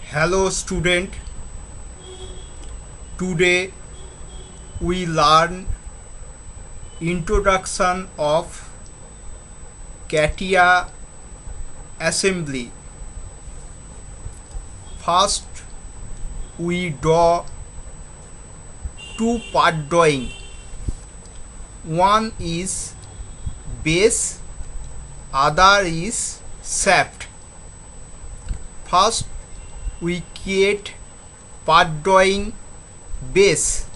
Hello student, today we learn introduction of Catia Assembly. First we draw two part drawing. One is base, other is shaft. First we create part drawing base.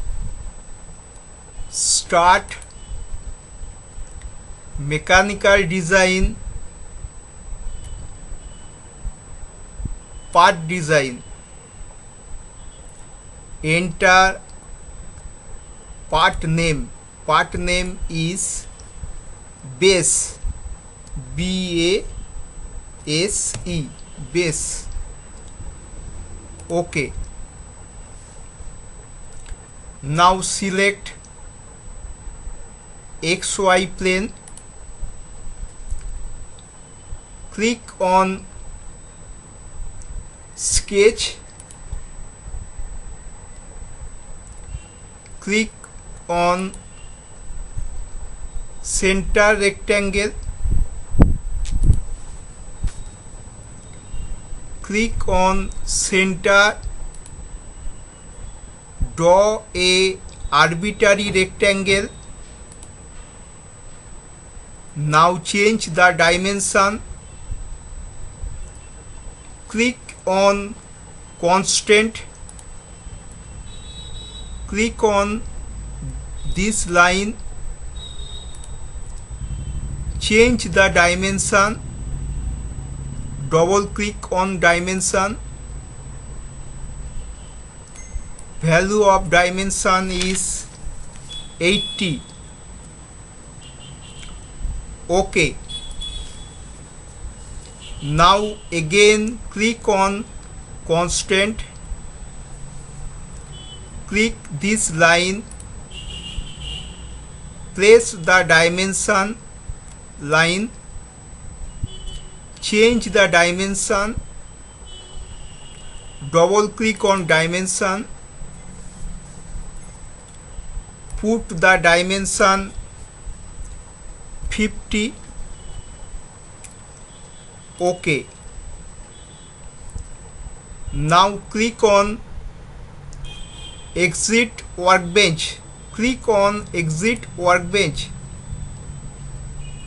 Start mechanical design, part design. Enter part name. Part name is base, B-A-S-E, base. OK. Now select XY plane. Click on sketch. Click on center rectangle. Click on center. Draw a arbitrary rectangle. Now change the dimension. Click on constant. Click on this line. Change the dimension. Double click on dimension. Value of dimension is 80. OK. Now again click on constant. Click this line. Place the dimension line. Change the dimension. Double click on dimension. Put the dimension 50. OK. Now click on exit workbench. Click on exit workbench.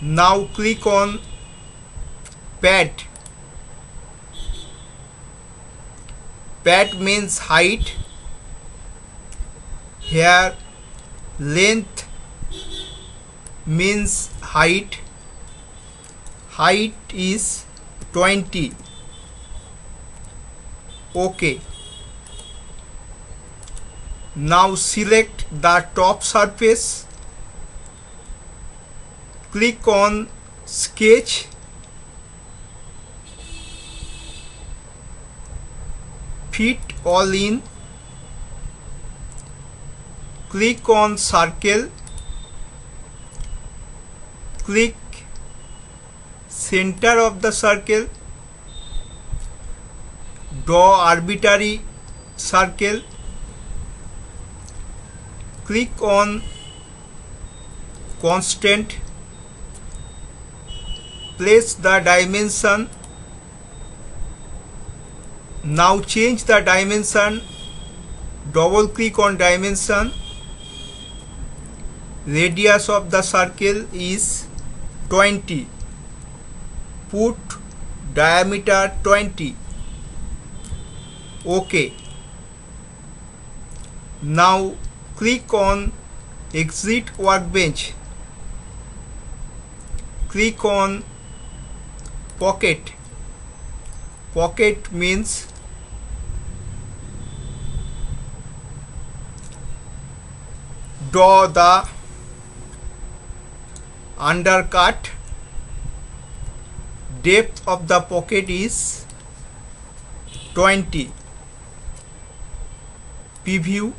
Now click on pad. Pad means height. Here length means height. Height is 20. OK. Now select the top surface. Click on sketch. Fit all in. Click on circle. Click center of the circle. Draw arbitrary circle. Click on constant. Place the dimension. Now change the dimension. Double click on dimension. Radius of the circle is 20. Put diameter 20. OK. Now click on exit workbench. Click on pocket. Pocket means draw the undercut. Depth of the pocket is 20. Preview.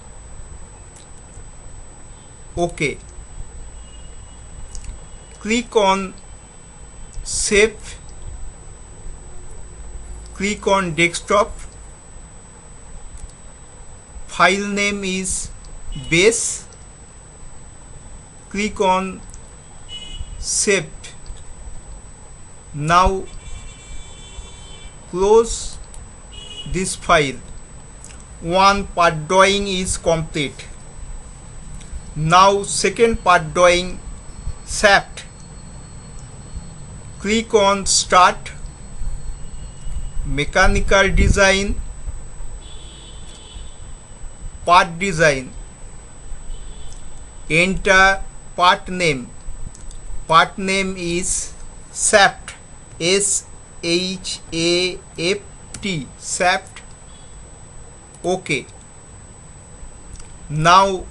OK. Click on save. Click on desktop. file name is base. Click on save. Now close this file. One part drawing is complete. Now second part drawing shaft. Click on start, mechanical design, part design. Enter part name. Part name is shaft, SHAFT, shaft. OK. Now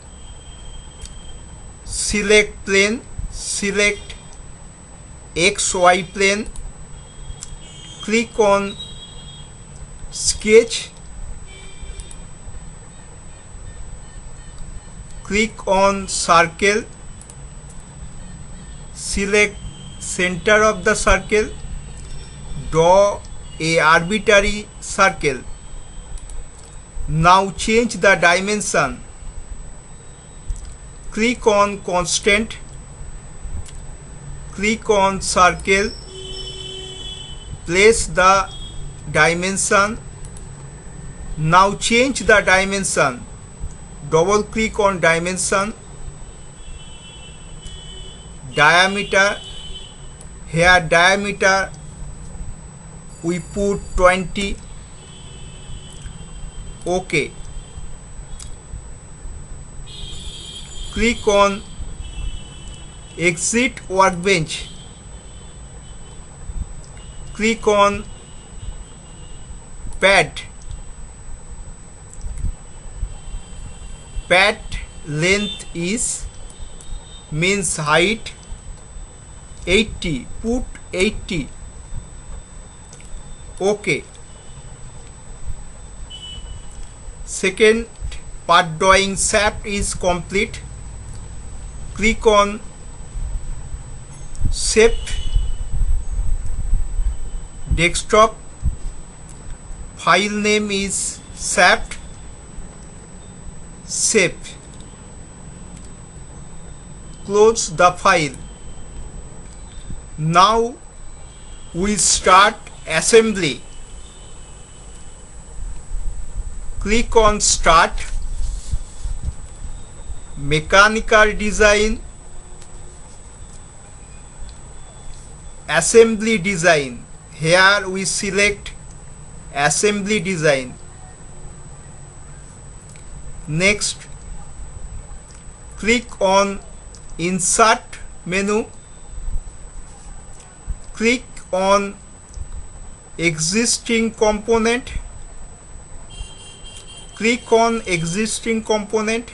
select plane, select XY plane, click on sketch, click on circle, select center of the circle, draw a arbitrary circle. Now change the dimension. Click on constant, click on circle, place the dimension. Now change the dimension. Double click on dimension. Diameter, here diameter we put 20. OK. Click on exit workbench. Click on pad. Pad length is means height 80. Put 80. OK. Second part drawing shaft is complete. Click on save, desktop, file name is shaft, save. Close the file. Now we start assembly. Click on start, mechanical design, assembly design. Here we select assembly design. Next, click on insert menu, click on existing component, click on existing component,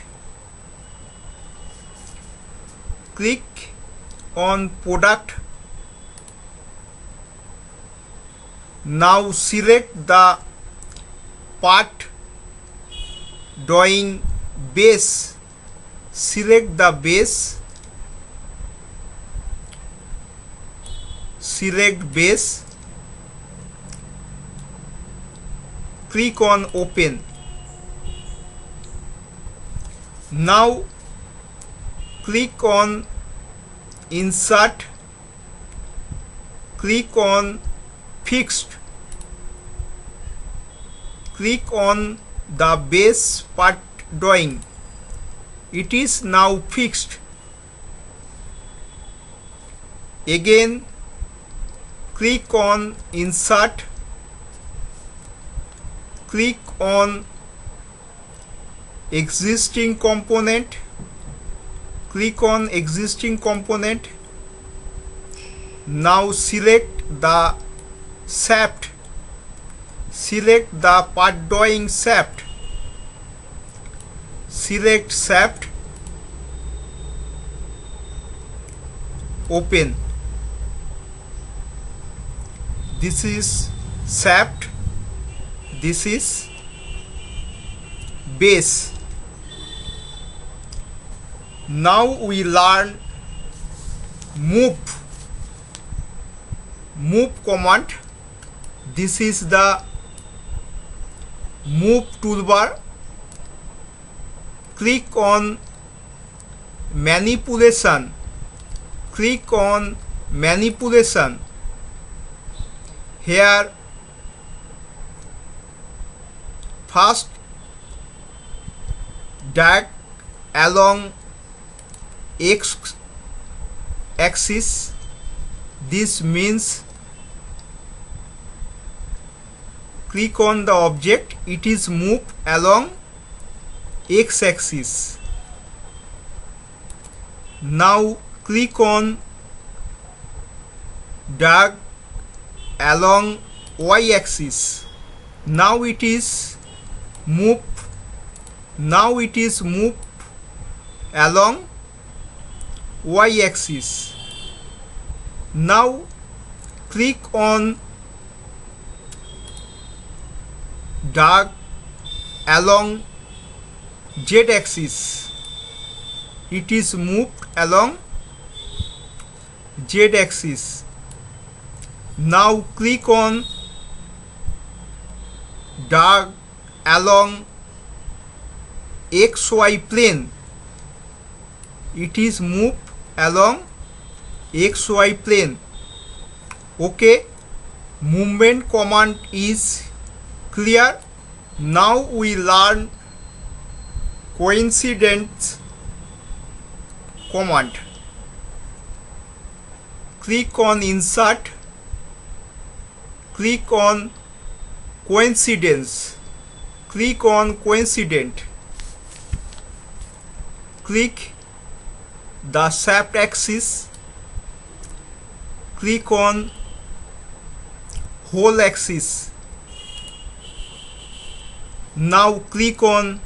click on product. Now select the part drawing base, select the base, select base, click on open. Now click on insert, click on fixed, click on the base part drawing. It is now fixed. Again click on insert, click on existing component, click on existing component. Now select the shaft, select the part drawing shaft, select shaft, open. This is shaft, this is base. Now we learn move command. This is the move toolbar. click on manipulation. Click on manipulation. Here first drag along x axis. This means click on the object, it is moved along x axis. Now click on drag along y axis. Now it is moved. Now it is moved along y axis. Now click on drag along z axis. It is moved along z axis. Now click on drag along xy plane. It is moved along xy plane. Okay, movement command is clear. Now we learn coincidence command. Click on insert. Click on coincidence. Click on coincident. Click the shaft axis. Click on whole axis. Now click on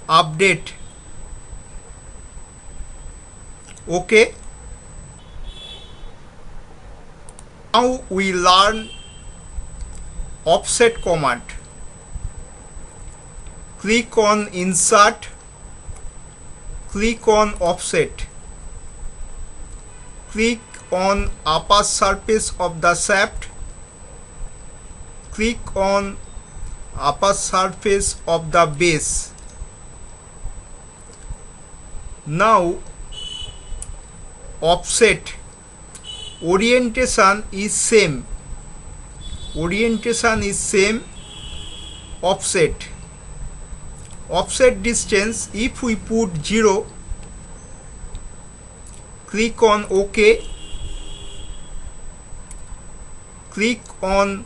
update. Okay. Now we learn offset command. Click on insert. Click on offset. Click on upper surface of the shaft. Click on upper surface of the base. Now offset orientation is same. Orientation is same. Offset. Offset distance, if we put 0, click on OK. Click on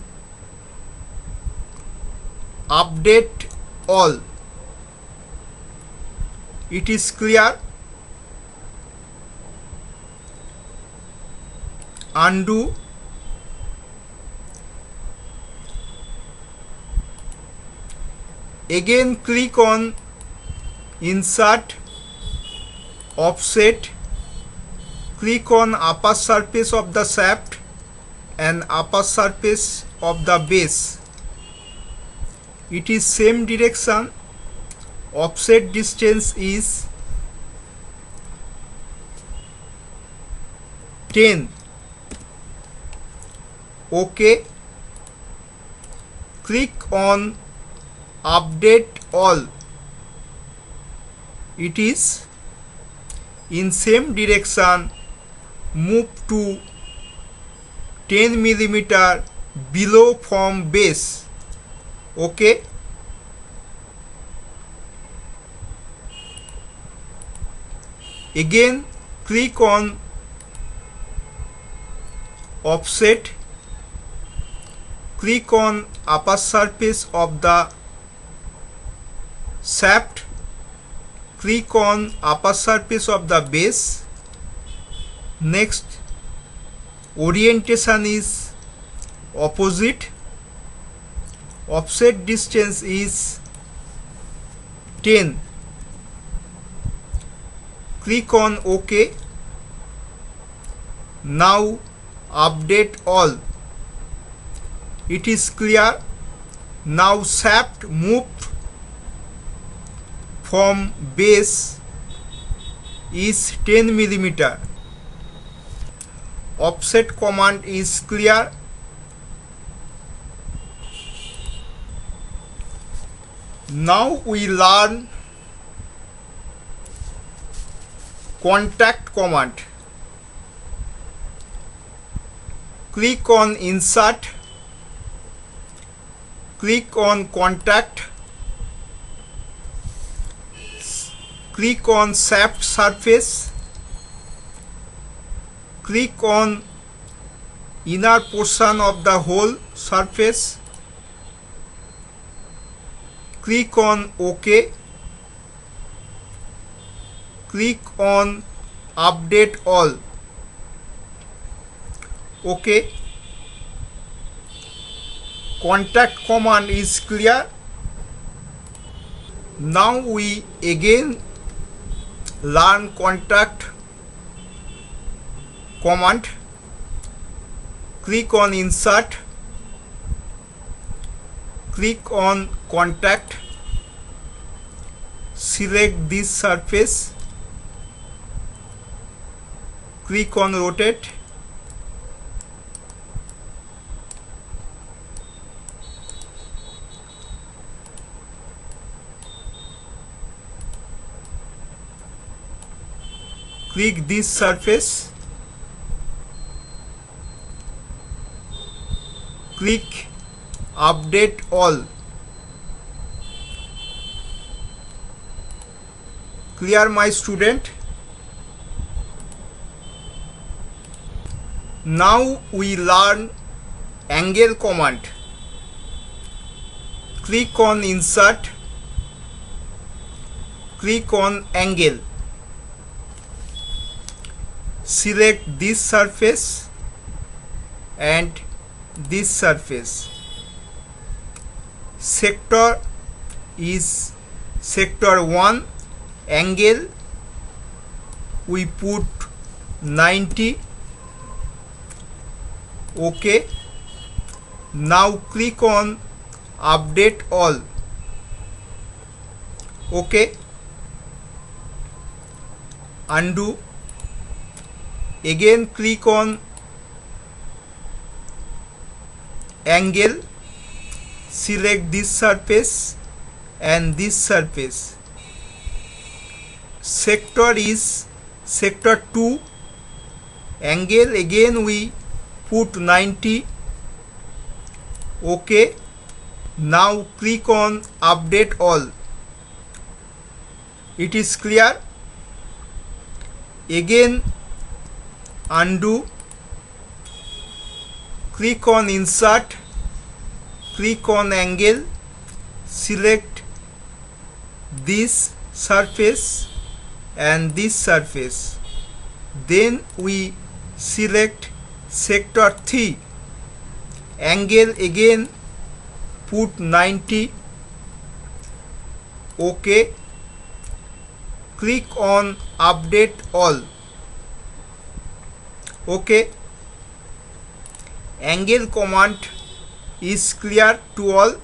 update all. It is clear. Undo. Again click on insert, offset. Click on upper surface of the shaft and upper surface of the base. It is same direction. Offset distance is 10. OK. Click on update all. It is in same direction. Move to 10 mm below from base. Okay. Again click on offset. Click on upper surface of the shaft. Click on upper surface of the base. Next, orientation is opposite. Offset distance is 10. Click on OK. Now update all. It is clear. Now shaft moved from base is 10 mm. Offset command is clear. Now we learn contact command. Click on insert, click on contact, click on shaft surface, click on inner portion of the whole surface, click on OK, click on update all. OK. Contact command is clear. Now we again learn contact command. Click on insert, click on contact, select this surface, click on rotate, click this surface, click update all. Clear, my student? Now we learn angle command. Click on insert, click on angle, select this surface and this surface. Sector is sector 1. Angle we put 90. OK. Now click on update all. OK. Undo. Again click on angle, select this surface and this surface. Sector is sector 2. Angle again we put 90. OK. Now click on update all. It is clear. Again undo, click on insert, click on angle, select this surface and this surface. Then we select sector 3. Angle again put 90. OK. Click on update all. OK. Angle command is clear to all.